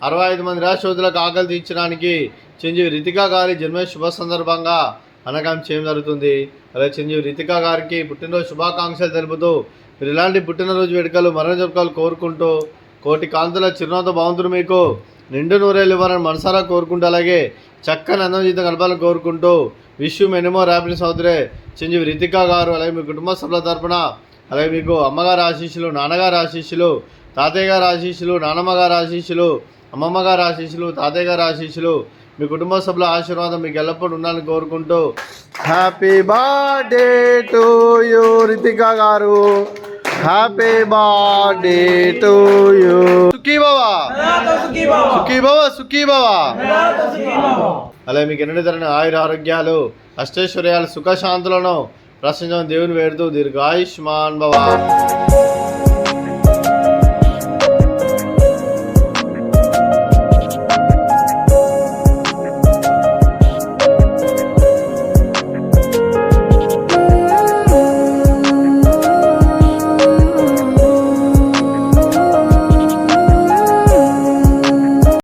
65 మంది నిరాశ్రతులకు ఆకలి తీర్చడానికి చిరంజీవి రితికా గారి జన్మ శుభ సందర్భంగా అన్నదానం చేయడం జరుగుతుంది. అలాగే చిరంజీవి రితికా గారికి పుట్టినరోజు శుభాకాంక్షలు తెలుపుతూ మీరు ఇలాంటి పుట్టినరోజు వేడుకలు మరణ జరుపుకోవాలి కోరుకుంటూ కోటి కాంతుల చిరునవ్వుతో భగవంతుడు మీకు నిండు నూరేళ్ళు ఇవ్వాలని మనసారా కోరుకుంటూ అలాగే చక్కని అందం జీవితం గడపాలని కోరుకుంటూ wish you many more happiness అవుతురే చిరంజీవి రితికా గారు. అలాగే మీ కుటుంబ సభ్యుల తరపున అలాగే మీకు అమ్మగారి ఆశీస్సులు, నాన్నగారి ఆశీస్సులు, తాతయ్య గారి ఆశీస్సులు, నాన్నమ్మ గారి ఆశీస్సులు, అమ్మమ్మ గారి ఆశీస్సులు, తాతయ్య గారి ఆశీస్సులు, మీ కుటుంబ సభ్యుల ఆశీర్వాదం మీకు ఎల్లప్పుడూ ఉండాలని కోరుకుంటూ happy birthday to you Ritika గారు. Happy birthday to you. సుఖీ బావా, సుఖీ బావా, సుఖీ బావా. అలాగే మీకు ఎన్నడూ తరని ఆయుర ఆరోగ్యాలు, అష్టైశ్వర్యాలు, సుఖశాంతులను ప్రశ్నించడం దేవుని వేడుతూ దీర్ఘాయుష్మాన్ భవ.